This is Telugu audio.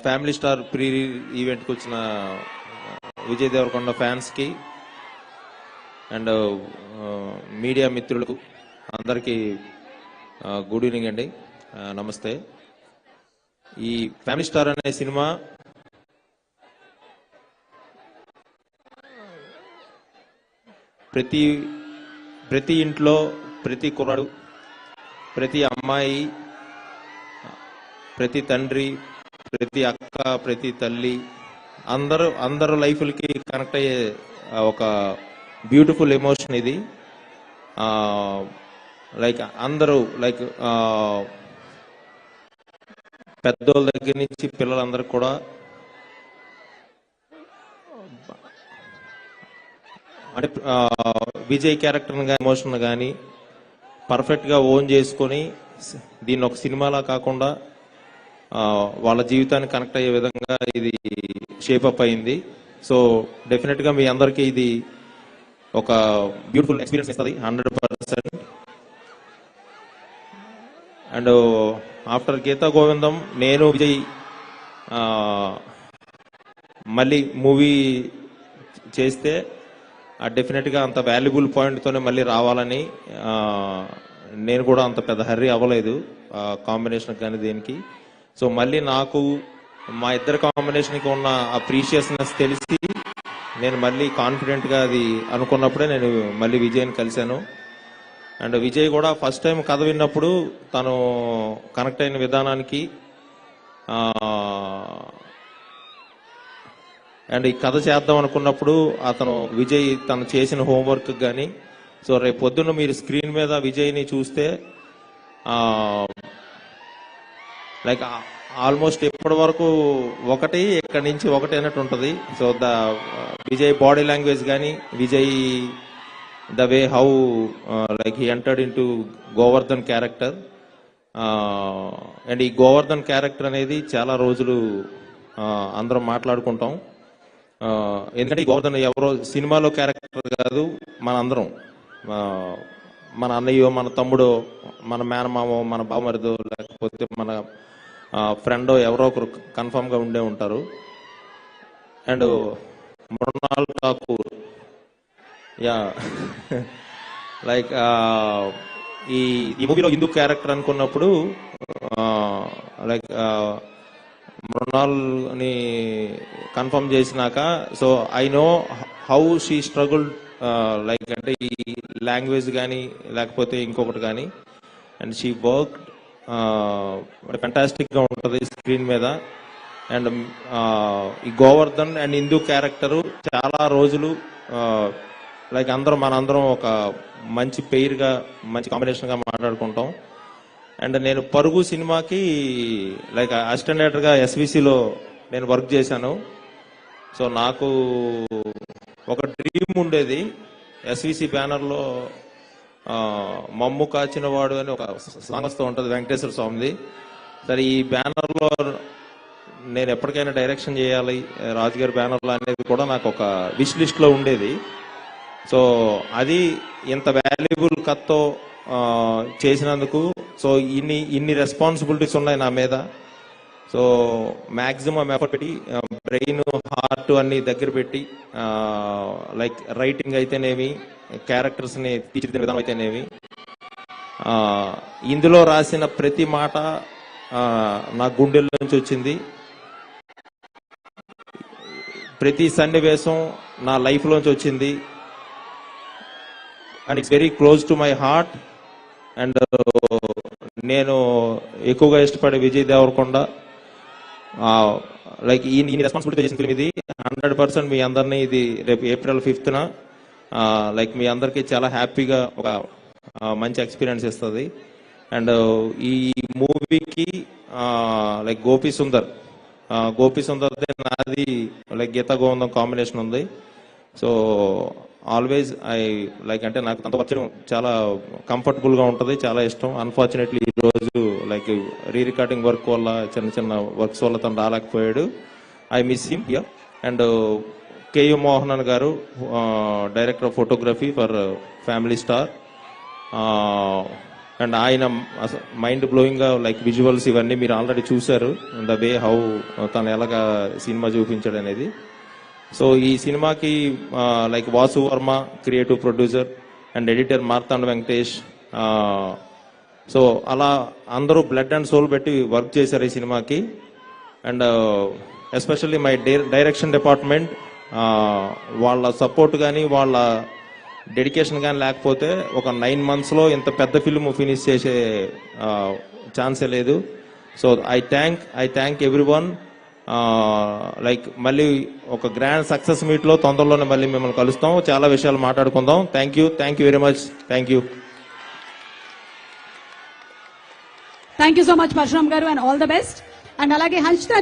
ఫ్యామిలీ స్టార్ ప్రీ ఈవెంట్కి వచ్చిన విజయ్ దేవరకొండ ఫ్యాన్స్కి అండ్ మీడియా మిత్రులకు అందరికీ గుడ్ ఈవినింగ్ అండి, నమస్తే. ఈ ఫ్యామిలీ స్టార్ అనే సినిమా ప్రతి ఇంట్లో ప్రతి కుర్రాడు, ప్రతి అమ్మాయి, ప్రతి తండ్రి, ప్రతి అక్క, ప్రతి తల్లి అందరూ లైఫ్లకి కనెక్ట్ అయ్యే ఒక బ్యూటిఫుల్ ఎమోషన్ ఇది. అందరూ పెద్దోళ్ళ దగ్గర నుంచి పిల్లలందరూ కూడా అంటే విజయ్ క్యారెక్టర్ కానీ ఎమోషన్ కానీ పర్ఫెక్ట్గా ఓన్ చేసుకొని దీన్ని ఒక సినిమాలా కాకుండా వాళ్ళ జీవితాన్ని కనెక్ట్ అయ్యే విధంగా ఇది షేపప్ అయింది. సో డెఫినెట్గా మీ అందరికీ ఇది ఒక బ్యూటిఫుల్ ఎక్స్పీరియన్స్ ఇస్తుంది 100%. అండ్ ఆఫ్టర్ గీతా గోవిందం నేను విజయ్ మళ్ళీ మూవీ చేస్తే డెఫినెట్గా అంత వాల్యుబుల్ పాయింట్తోనే మళ్ళీ రావాలని నేను కూడా అంత పెద్ద హర్రీ అవ్వలేదు కాంబినేషన్ కానీ దేనికి. సో మళ్ళీ నాకు మా ఇద్దరు కాంబినేషన్కి ఉన్న ఆ ప్రీషియస్నెస్ తెలిసి నేను మళ్ళీ కాన్ఫిడెంట్గా అది అనుకున్నప్పుడే నేను మళ్ళీ విజయ్ని కలిశాను. అండ్ విజయ్ కూడా ఫస్ట్ టైం కథ విన్నప్పుడు తను కనెక్ట్ అయిన విధానానికి అండ్ ఈ కథ చేద్దాం అనుకున్నప్పుడు విజయ్ తను చేసిన హోంవర్క్ కానీ, సో రేపు పొద్దున్న మీరు స్క్రీన్ మీద విజయ్ని చూస్తే ఆల్మోస్ట్ ఇప్పటి వరకు ఇక్కడి నుంచి ఒకటి అన్నట్టు ఉంటుంది. సో విజయ్ బాడీ లాంగ్వేజ్ కానీ, Vijay the way how he entered in to Govardhan character. And ఈ గోవర్ధన్ క్యారెక్టర్ అనేది చాలా రోజులు అందరం మాట్లాడుకుంటాం. ఎందుకంటే ఈ గోవర్ధన్ ఎవరో సినిమాలో క్యారెక్టర్ కాదు, మన అందరం, మన అన్నయ్యో, మన తమ్ముడో, మన మేనమామో, మన బావమరిదో, లేకపోతే మన ఫ్రెండో ఎవరో ఒకరు కన్ఫామ్గా ఉండే ఉంటారు. అండ్ మృణాల్ ఠాకూర్ ఈ మూవీలో హిందూ క్యారెక్టర్ అనుకున్నప్పుడు మృణాల్ ని కన్ఫర్మ్ చేసినాక, so I know how she struggle అంటే ఈ లాంగ్వేజ్ కానీ లేకపోతే ఇంకొకటి కానీ, అండ్ షీ వర్క్ ఫెంటాస్టిక్ గా ఉంటుంది స్క్రీన్ మీద. అండ్ ఈ గోవర్ధన్ అండ్ హిందూ క్యారెక్టరు చాలా రోజులు మనందరం ఒక మంచి పెయిర్ గా, మంచి కాంబినేషన్ గా మాట్లాడుకుంటాం. అండ్ నేను పరుగు సినిమాకి అసిస్టెంట్ డైరెక్టర్ గా ఎస్విసిలో నేను వర్క్ చేశాను. సో నాకు ఒక డ్రీమ్ ఉండేది, ఎస్విసి బ్యానర్లో మమ్ము కాచిన వాడు అని ఒక సాంగ్స్తో ఉంటుంది వెంకటేశ్వర స్వామిది. సరే ఈ బ్యానర్లో నేను ఎప్పటికైనా డైరెక్షన్ చేయాలి రాజుగారి బ్యానర్లో అనేది కూడా నాకు ఒక విష్ లిస్ట్లో ఉండేది. సో అది ఇంత వాల్యుబుల్ కథతో చేసినందుకు, సో ఇన్ని రెస్పాన్సిబిలిటీస్ ఉన్నాయి నా మీద. సో మ్యాక్సిమం ఎఫర్ట్ పెట్టి బ్రెయిన్, హార్ట్ అన్ని దగ్గర పెట్టి రైటింగ్ అయితేనేమి, క్యారెక్టర్స్ని తీర్చిదిద్దే విధానం అయితేనేమి, ఇందులో రాసిన ప్రతి మాట నా గుండెల నుంచి వచ్చింది. ప్రతి సన్నివేశం నా లైఫ్లోంచి వచ్చింది. And it's very close to my heart. And నేను ఎక్కువగా ఇష్టపడే విజయ్ దేవరకొండ ఈ రెస్పాన్సిబిలిటీ చేసిన ఫిల్మ్ ఇది. 100% మీ అందరినీ ఇది రేపు April 5th మీ అందరికీ చాలా హ్యాపీగా ఒక మంచి ఎక్స్పీరియన్స్ ఇస్తుంది. అండ్ ఈ మూవీకి గోపి సుందర్ నాది గీతా గోవిందం కాంబినేషన్ ఉంది. సో ఆల్వేస్ అంటే నాకు తనతో వర్క్ చేయడం చాలా కంఫర్టబుల్ గా ఉంటుంది, చాలా ఇష్టం. అన్ఫార్చునేట్లీ ఈ రోజు రీ రికార్డింగ్ వర్క్ వల్ల, చిన్న వర్క్స్ వల్ల తను రాలేకపోయాడు. I miss him here. And K U Mohanan గారు, director of photography for family star. And ఆయన మైండ్ బ్లోయింగ్ గా లైక్ విజువల్స్ ఇవన్నీ మీరు ఆల్రెడీ చూశారు, ద వే హౌ తను ఎలాగా సినిమా చూపించాడు అనేది. సో ఈ సినిమాకి like Vasu Varma creative producer and editor Marthanda Venkatesh, so అలా అందరూ బ్లడ్ అండ్ సోల్ పెట్టి వర్క్ చేశారు ఈ సినిమాకి. And especially my direction department, వాళ్ళ సపోర్ట్ కానీ వాళ్ళ డెడికేషన్ కానీ లేకపోతే ఒక 9 monthsలో ఇంత పెద్ద ఫిల్మ్ ఫినిష్ చేసే ఛాన్సే లేదు. So I thank every one. Like మళ్ళీ ఒక గ్రాండ్ సక్సెస్ మీట్లో తొందరలోనే మళ్ళీ మిమ్మల్ని కలుస్తాం, చాలా విషయాలు మాట్లాడుకుందాం. Thank you very much. Thank you so much Parasuram గారు, and all the best. And అలాగే హంచుతారు